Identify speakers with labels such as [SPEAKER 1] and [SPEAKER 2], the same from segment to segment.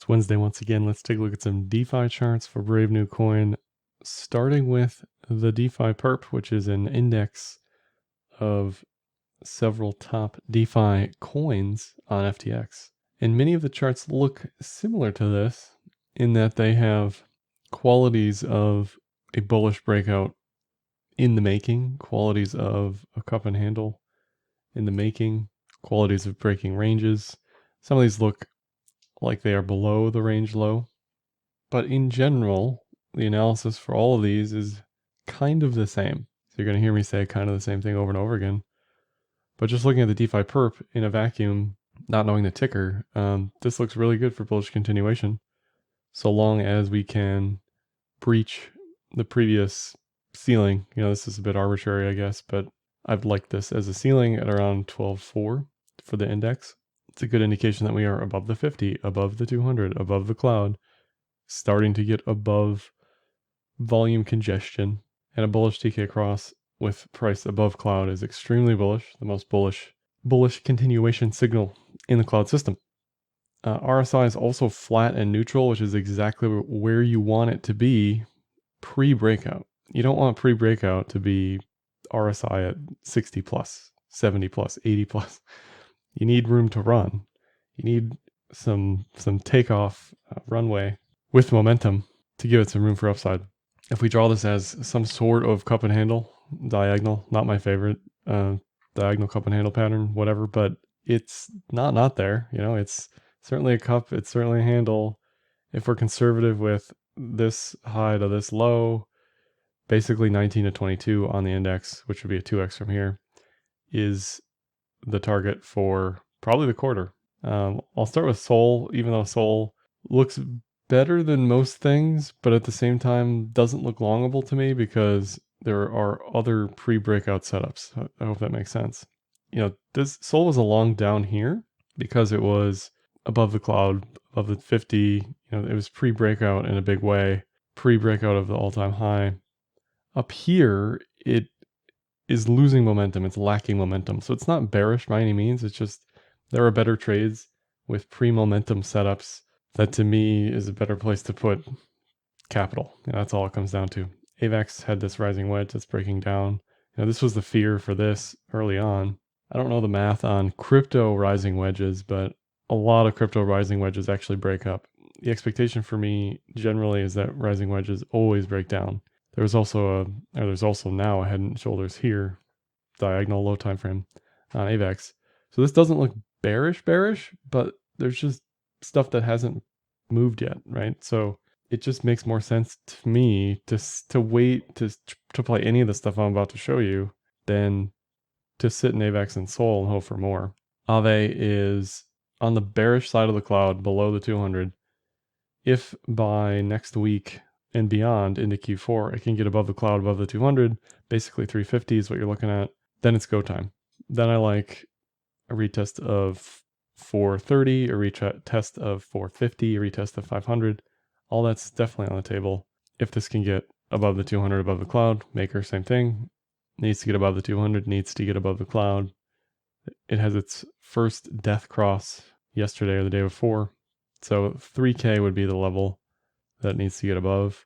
[SPEAKER 1] It's Wednesday once again. Let's take a look at some DeFi charts for BraveNewCoin, starting with the DeFi perp, which is an index of several top DeFi coins on FTX. And many of the charts look similar to this in that they have qualities of a bullish breakout in the making, qualities of a cup and handle in the making, qualities of breaking ranges. Some of these look like they are below the range low. But in general, the analysis for all of these is kind of the same. So you're going to hear me say kind of the same thing over and over again. But just looking at the DeFi perp in a vacuum, not knowing the ticker, this looks really good for bullish continuation. So long as we can breach the previous ceiling. You know, this is a bit arbitrary, I guess, but I've liked this as a ceiling at around 12.4 for the index. It's a good indication that we are above the 50, above the 200, above the cloud, starting to get above volume congestion, and a bullish TK cross with price above cloud is extremely bullish, the most bullish continuation signal in the cloud system. RSI is also flat and neutral, which is exactly where you want it to be pre-breakout. You don't want pre-breakout to be RSI at 60 plus, 70 plus, 80 plus. You need room to run. You need some takeoff runway with momentum to give it some room for upside. If we draw this as some sort of cup and handle, diagonal, not my favorite, diagonal cup and handle pattern, whatever, but it's not there. You know, it's certainly a cup, it's certainly a handle. If we're conservative with this high to this low, basically 19 to 22 on the index, which would be a 2x from here, is the target for probably the quarter. I'll start with SOL, even though SOL looks better than most things, but at the same time doesn't look longable to me because there are other pre-breakout setups. I hope that makes sense. You know, this SOL was a long down here because it was above the cloud, above the 50. You know, it was pre-breakout in a big way, pre-breakout of the all-time high. Up here, it is losing momentum. It's lacking momentum. So it's not bearish by any means. It's just there are better trades with pre-momentum setups that to me is a better place to put capital. You know, that's all it comes down to. AVEX had this rising wedge that's breaking down. You know, this was the fear for this early on. I don't know the math on crypto rising wedges, but a lot of crypto rising wedges actually break up. The expectation for me generally is that rising wedges always break down. There's also now a head and shoulders here, diagonal low time frame on AVEX. So this doesn't look bearish, but there's just stuff that hasn't moved yet, right? So it just makes more sense to me to wait to play any of the stuff I'm about to show you than to sit in AVEX and SOL and hope for more. AAVE is on the bearish side of the cloud below the 200. If by next week and beyond into Q4, it can get above the cloud, above the 200, basically 350 is what you're looking at, then it's go time. Then I like a retest of 430, a retest of 450, a retest of 500. All that's definitely on the table. If this can get above the 200, above the cloud, Maker, same thing. Needs to get above the 200, needs to get above the cloud. It has its first death cross yesterday or the day before. So 3K would be the level that needs to get above.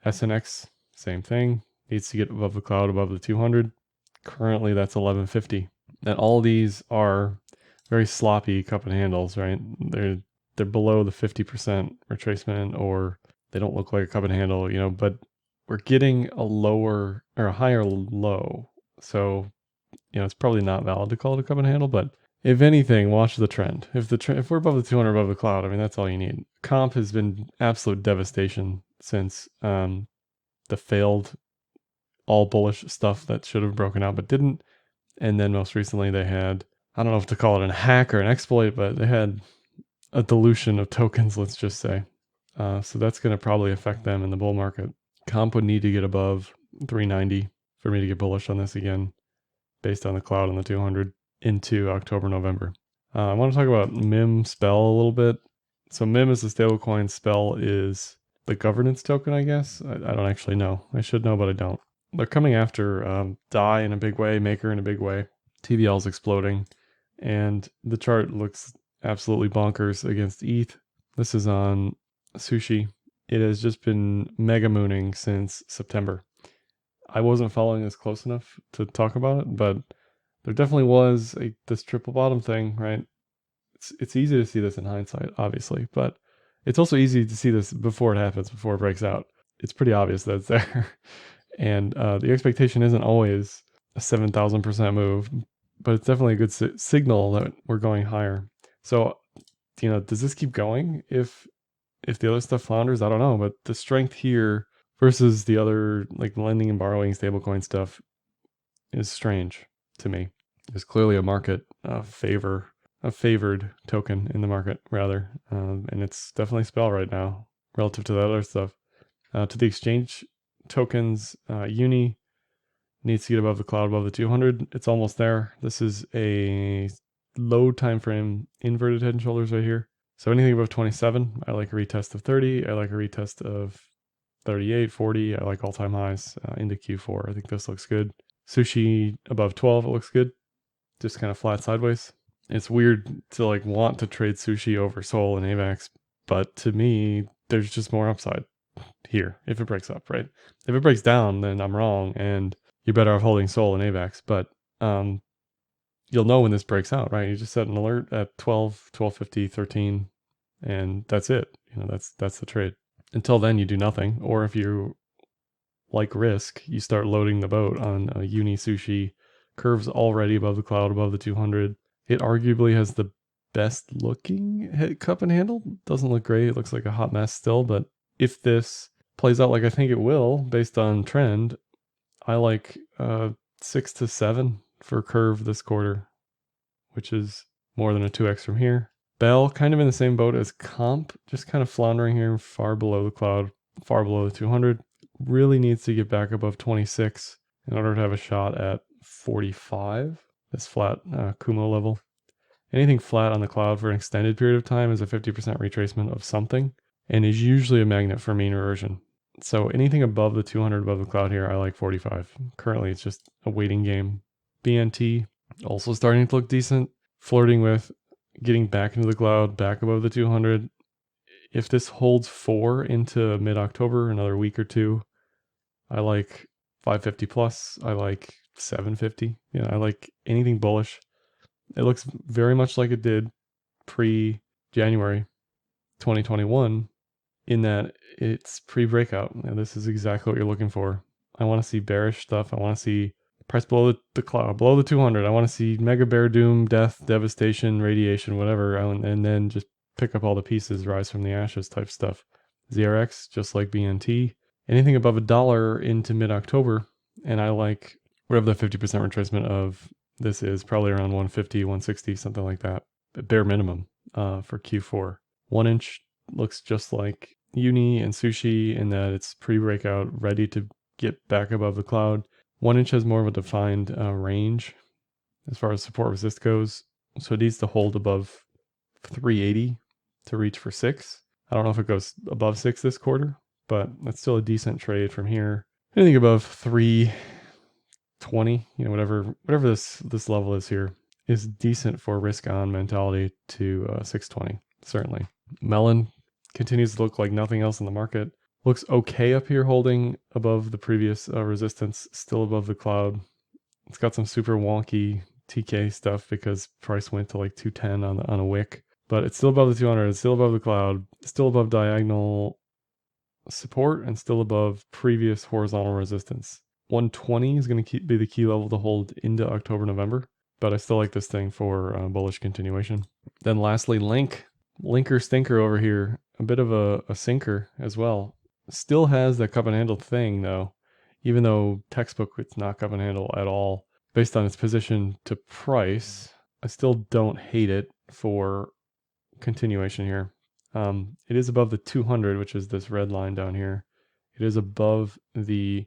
[SPEAKER 1] SNX, same thing, needs to get above the cloud, above the 200. Currently, that's 1150. And all these are very sloppy cup and handles, right? They're below the 50% retracement, or they don't look like a cup and handle, you know, but we're getting a lower or a higher low. So, you know, it's probably not valid to call it a cup and handle, but if anything, watch the trend. If we're above the 200, above the cloud, I mean, that's all you need. Comp has been absolute devastation since the failed all bullish stuff that should have broken out but didn't. And then most recently they had, I don't know if to call it a hack or an exploit, but they had a dilution of tokens, let's just say. So that's going to probably affect them in the bull market. Comp would need to get above 390 for me to get bullish on this again, based on the cloud and the 200 into October, November. I want to talk about MIM Spell a little bit. So MIM is the stablecoin, Spell is the governance token, I guess. I don't actually know. I should know, but I don't. They're coming after DAI in a big way, Maker in a big way. TVL is exploding, and the chart looks absolutely bonkers against ETH. This is on Sushi. It has just been mega mooning since September. I wasn't following this close enough to talk about it, but there definitely was this triple bottom thing, right? It's easy to see this in hindsight, obviously, but it's also easy to see this before it happens, before it breaks out. It's pretty obvious that it's there. And the expectation isn't always a 7,000% move, but it's definitely a good signal that we're going higher. So, does this keep going if the other stuff flounders? I don't know, but the strength here versus the other like lending and borrowing stablecoin stuff is strange to me. There's clearly a market a favored token in the market rather, and it's definitely Spell right now relative to that other stuff. To the exchange tokens, Uni needs to get above the cloud, above the 200. It's almost there. This is a low time frame inverted head and shoulders right here. So anything above 27, I like a retest of 30. I like a retest of 38, 40. I like all-time highs into Q4. I think this looks good. Sushi above 12, it looks good. Just kind of flat sideways. It's weird to like want to trade Sushi over SOL and AVEX, but to me, there's just more upside here if it breaks up, right? If it breaks down, then I'm wrong, and you're better off holding SOL and AVEX. But you'll know when this breaks out, right? You just set an alert at 12, 12:50, 13, and that's it. That's the trade. Until then, you do nothing. Or if you like risk, you start loading the boat on a Uni Sushi. Curves already above the cloud, above the 200. It arguably has the best looking cup and handle. Doesn't look great. It looks like a hot mess still, but if this plays out like I think it will, based on trend, I like 6 to 7 for curve this quarter, which is more than a 2x from here. Bell kind of in the same boat as comp, just kind of floundering here, far below the cloud, far below the 200. Really needs to get back above 26 in order to have a shot at 45, this flat Kumo level. Anything flat on the cloud for an extended period of time is a 50% retracement of something and is usually a magnet for mean reversion. So anything above the 200 above the cloud here, I like 45. Currently, it's just a waiting game. BNT also starting to look decent, flirting with getting back into the cloud, back above the 200. If this holds 4 into mid-October, another week or two, I like 550 plus. I like 750. I like anything bullish. It looks very much like it did pre-January 2021 in that it's pre-breakout. And this is exactly what you're looking for. I want to see bearish stuff. I want to see price below the cloud, below the 200. I want to see mega bear doom, death, devastation, radiation, whatever, and then just pick up all the pieces, rise from the ashes type stuff. ZRX, just like BNT. Anything above $1 into mid-October, and I like whatever the 50% retracement of this is, probably around 150, 160, something like that. Bare minimum for Q4. 1 inch looks just like Uni and Sushi in that it's pre-breakout, ready to get back above the cloud. 1 inch has more of a defined range as far as support resist goes. So it needs to hold above 380 to reach for 6. I don't know if it goes above 6 this quarter, but that's still a decent trade from here. Anything above 320, whatever this level is here, is decent for risk on mentality to 620, certainly. Melon continues to look like nothing else in the market. Looks okay up here, holding above the previous resistance, still above the cloud. It's got some super wonky TK stuff because price went to like 210 on a wick, but it's still above the 200. It's still above the cloud, still above diagonal support, and still above previous horizontal resistance. 120 is going to be the key level to hold into October, November, but I still like this thing for bullish continuation. Then lastly, Linker Stinker over here, a bit of a sinker as well. Still has that cup and handle thing though, even though textbook it's not cup and handle at all. Based on its position to price, I still don't hate it for continuation here. It is above the 200, which is this red line down here. It is above the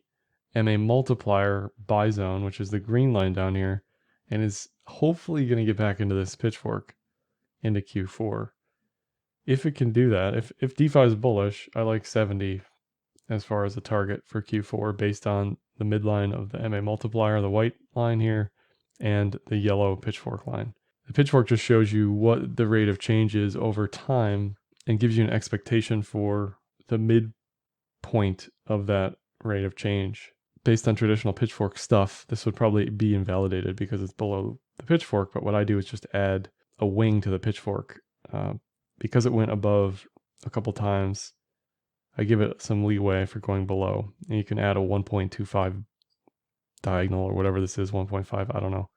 [SPEAKER 1] MA multiplier buy zone, which is the green line down here, and is hopefully going to get back into this pitchfork into Q4. If it can do that, if DeFi is bullish, I like 70 as far as a target for Q4 based on the midline of the MA multiplier, the white line here, and the yellow pitchfork line. The pitchfork just shows you what the rate of change is over time and gives you an expectation for the midpoint of that rate of change. Based on traditional pitchfork stuff, this would probably be invalidated because it's below the pitchfork, but what I do is just add a wing to the pitchfork. Because it went above a couple times, I give it some leeway for going below. And you can add a 1.25 diagonal or whatever this is, 1.5, I don't know.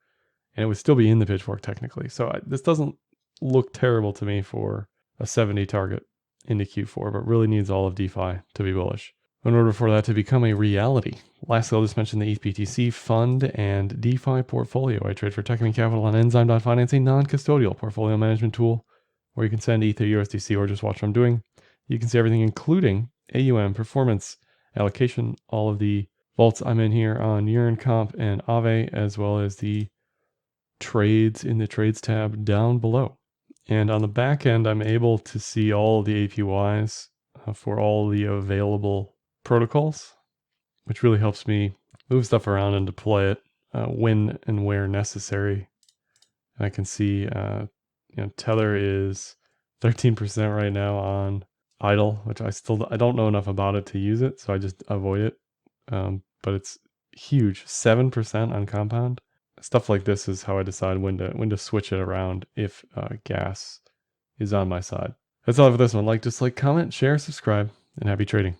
[SPEAKER 1] And it would still be in the pitchfork technically. So this doesn't look terrible to me for a 70 target into Q4, but really needs all of DeFi to be bullish in order for that to become a reality. Lastly, I'll just mention the ETH fund and DeFi portfolio. I trade for Technique Capital on Enzyme.Finance, a non-custodial portfolio management tool where you can send ETH or USDC or just watch what I'm doing. You can see everything, including AUM, performance, allocation, all of the vaults I'm in here on Yearn, Comp, and AAVE, as well as the trades in the trades tab down below. And on the back end, I'm able to see all the APYs for all the available protocols, which really helps me move stuff around and deploy it when and where necessary. And I can see, Tether is 13% right now on idle, which I don't know enough about it to use it, so I just avoid it. But it's huge, 7% on compound. Stuff like this is how I decide when to switch it around if gas is on my side. That's all for this one. Like, dislike, comment, share, subscribe, and happy trading.